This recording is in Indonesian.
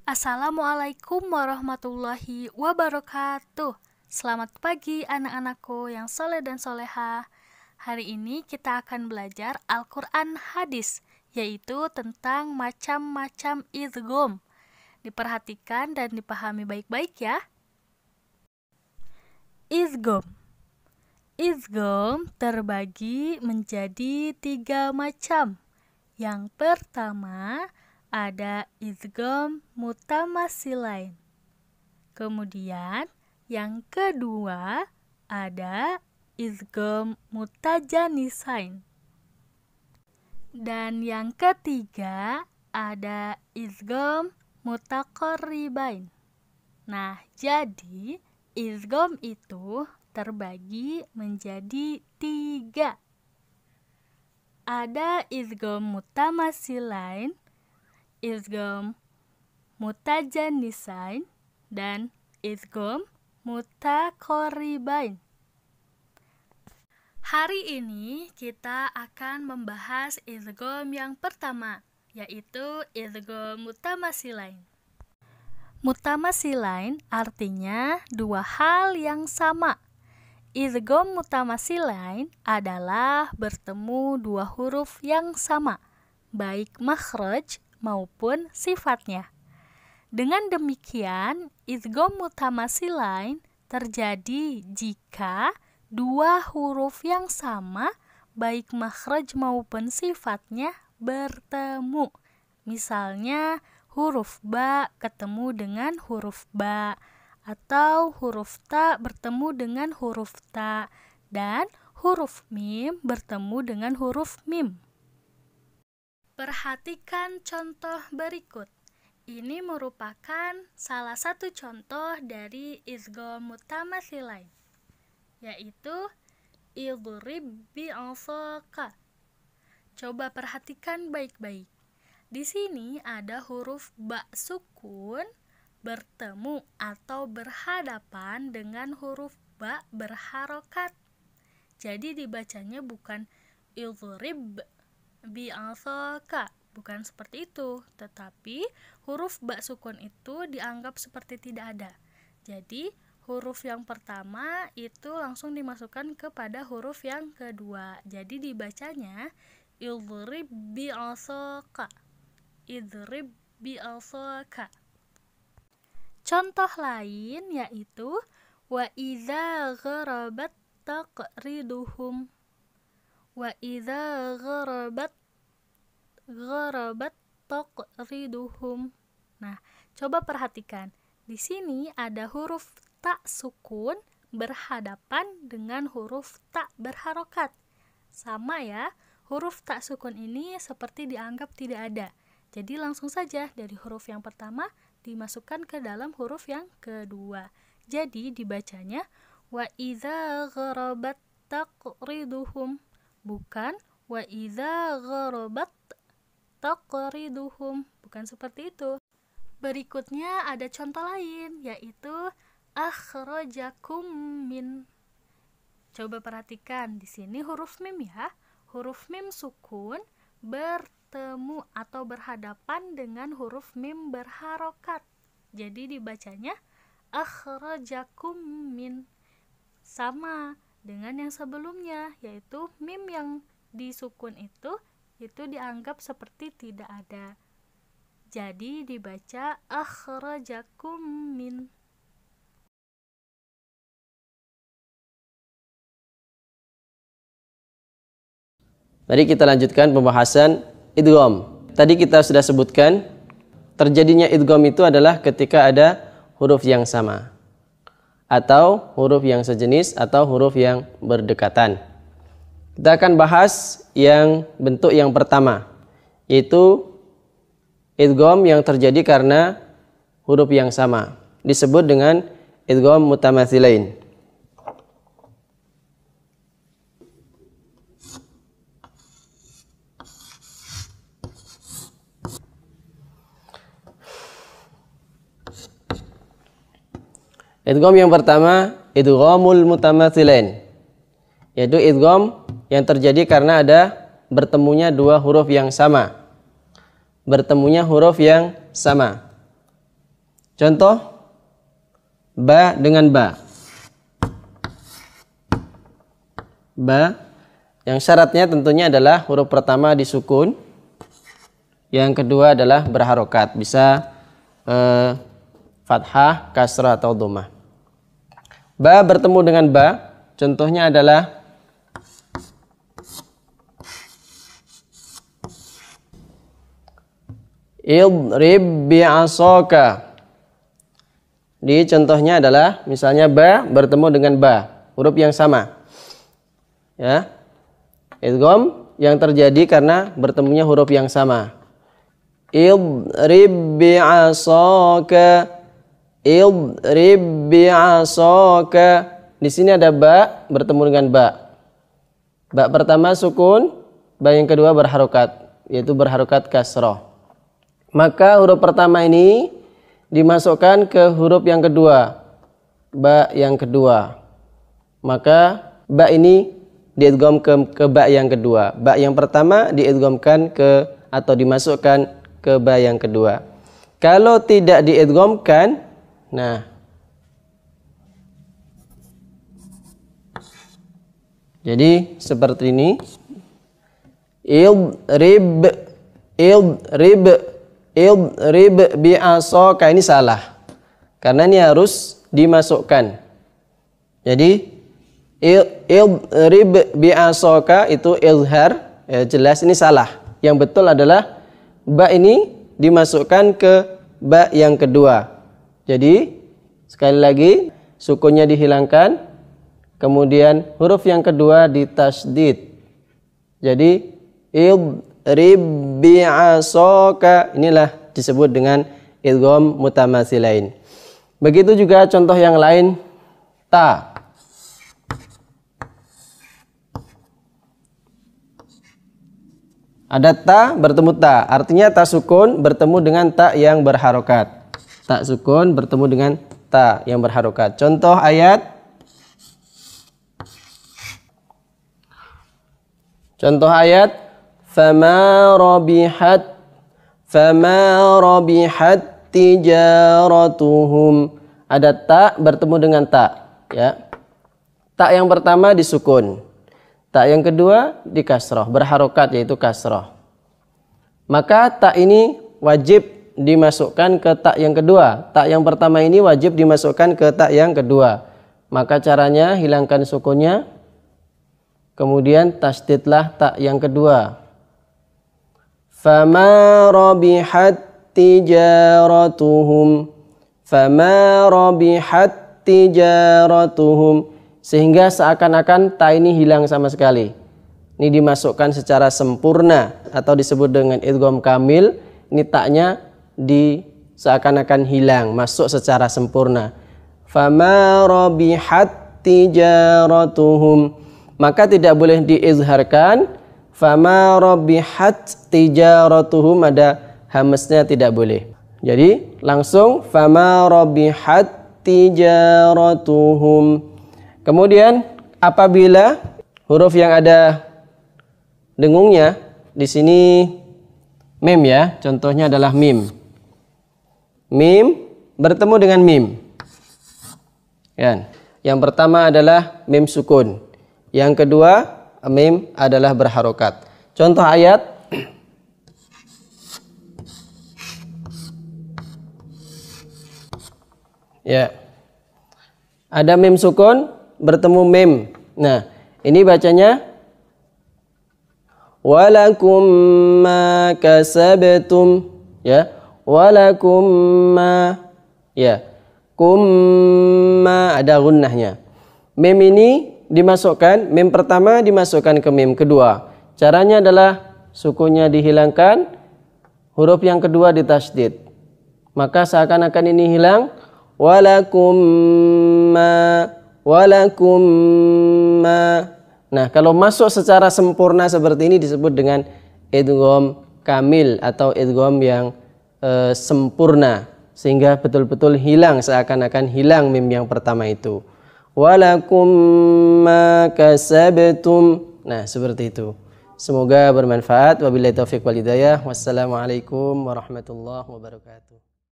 Assalamualaikum warahmatullahi wabarakatuh. Selamat pagi anak-anakku yang soleh dan soleha. Hari ini kita akan belajar Al-Quran hadis, yaitu tentang macam-macam idgham. Diperhatikan dan dipahami baik-baik ya. Idgham. Idgham terbagi menjadi 3 macam. Yang pertama ada idgham mutamasilain. Kemudian yang kedua ada idgham mutajanisain. Dan yang ketiga ada idgham mutaqarribain. Nah, jadi idgham itu terbagi menjadi 3. Ada idgham mutamasilain, idgham mutajanisain, dan idgham mutaqarribain. Hari ini kita akan membahas idgham yang pertama, yaitu idgham mutamasilain. Mutamasilain artinya 2 hal yang sama. Idgham mutamasilain adalah bertemu 2 huruf yang sama, baik makhraj maupun sifatnya. Dengan demikian, idgham mutamasilain terjadi jika 2 huruf yang sama, baik makhraj maupun sifatnya bertemu. Misalnya, huruf ba ketemu dengan huruf ba, atau huruf ta bertemu dengan huruf ta, dan huruf mim bertemu dengan huruf mim. Perhatikan contoh berikut. Ini merupakan salah satu contoh dari idgham mutamasilain, yaitu idrib bi'asaka. Coba perhatikan baik-baik. Di sini ada huruf ba sukun bertemu atau berhadapan dengan huruf ba berharokat. Jadi dibacanya bukan idrib bi'asaka, bukan seperti itu, tetapi huruf ba sukun itu dianggap seperti tidak ada. Jadi huruf yang pertama itu langsung dimasukkan kepada huruf yang kedua. Jadi dibacanya idrib bi'asaka, idrib bi'asaka. Contoh lain yaitu wa idza gharabat taqriduhum. Wa idza gharabat taqriduhum. Nah, coba perhatikan. Di sini ada huruf ta sukun berhadapan dengan huruf ta berharokat. Sama ya, huruf ta sukun ini seperti dianggap tidak ada. Jadi langsung saja dari huruf yang pertama dimasukkan ke dalam huruf yang kedua. Jadi dibacanya wa idza gharabat taqriduhum, bukan wa idza gharabat taqriduhum, bukan seperti itu. Berikutnya ada contoh lain, yaitu akhrajakum min. Coba perhatikan di sini huruf mim ya. Huruf mim sukun bertemu atau berhadapan dengan huruf mim berharokat. Jadi dibacanya akhrajakum min. Sama dengan yang sebelumnya, yaitu mim yang disukun itu dianggap seperti tidak ada. Jadi dibaca akhrajakum min. Mari kita lanjutkan pembahasan idgham. Tadi kita sudah sebutkan terjadinya idgham itu adalah ketika ada huruf yang sama atau huruf yang sejenis atau huruf yang berdekatan. Kita akan bahas yang bentuk yang pertama, yaitu idgham yang terjadi karena huruf yang sama, disebut dengan idgham mutamatsilain. Idgham yang pertama, idghamul mutamatsilain, yaitu idgham yang terjadi karena ada bertemunya 2 huruf yang sama. Bertemunya huruf yang sama. Contoh ba dengan ba. Ba yang syaratnya tentunya adalah huruf pertama disukun, yang kedua adalah berharokat, bisa fathah, kasrah atau dhammah. Ba bertemu dengan ba, contohnya adalah idrib bi'asaka. Di contohnya adalah misalnya ba bertemu dengan ba, huruf yang sama. Ya. Idgham yang terjadi karena bertemunya huruf yang sama. Idrib bi'asaka. Idrib bi'asaka. Di sini ada ba bertemu dengan ba. Ba pertama sukun, ba yang kedua berharokat, yaitu berharokat kasrah. Maka huruf pertama ini dimasukkan ke huruf yang kedua, ba yang kedua. Maka ba ini diidgham ke ba yang kedua. Ba yang pertama diidghamkan ke atau dimasukkan ke ba yang kedua. Kalau tidak diidghamkan, nah jadi seperti ini. Idrib bi'asaka, ini salah. Karena ini harus dimasukkan. Jadi idrib bi'asaka itu izhar, ya, jelas ini salah. Yang betul adalah ba ini dimasukkan ke ba yang kedua. Jadi sekali lagi sukunnya dihilangkan, kemudian huruf yang kedua ditasydid. Jadi idrib bi'asaka, inilah disebut dengan idgham mutamatsilain. Begitu juga contoh yang lain, ta. Ada ta bertemu ta, artinya ta sukun bertemu dengan ta yang berharokat. Ta sukun bertemu dengan ta yang berharokat. Contoh ayat. Contoh ayat, fama rabihat tijaratuhum. Ada ta bertemu dengan ta, ya. Ta yang pertama disukun. Ta yang kedua di kasrah, berharokat yaitu kasrah. Maka ta ini wajib dimasukkan ke ta yang kedua. Ta yang pertama ini wajib dimasukkan ke ta yang kedua. Maka caranya hilangkan sukunnya, kemudian tasydidlah ta yang kedua. Fama rabihat tijaratuhum. Fama rabihat tijaratuhum. Sehingga seakan-akan ta ini hilang sama sekali. Ini dimasukkan secara sempurna atau disebut dengan idgham kamil. Ini taknya seakan-akan hilang, masuk secara sempurna. Fama rabihat tijaratuhum. Maka tidak boleh diizharkan. Fama rabihat tijaratuhum, ada hamznya, tidak boleh. Jadi langsung fama rabihat tijaratuhum. Kemudian apabila huruf yang ada dengungnya, di sini mim, ya, contohnya adalah mim. Mim bertemu dengan mim. Ya. Yang pertama adalah mim sukun. Yang kedua mim adalah berharokat. Contoh ayat. Ya. Ada mim sukun bertemu mim. Nah, ini bacanya walakum ma kasabtum, ya. Walakum ma, ya. Kumma, ada gunnahnya. Mim ini dimasukkan, mim pertama dimasukkan ke mim kedua. Caranya adalah sukunnya dihilangkan, huruf yang kedua ditasydid. Maka seakan-akan ini hilang. Walakum ma. Nah, kalau masuk secara sempurna seperti ini disebut dengan idgham kamil atau idgham yang sempurna, sehingga betul-betul hilang, seakan-akan hilang mim yang pertama itu. Walakum ma kasabtum. Nah, seperti itu. Semoga bermanfaat. Wabillahi taufiq wal hidayah. Wassalamualaikum warahmatullahi wabarakatuh.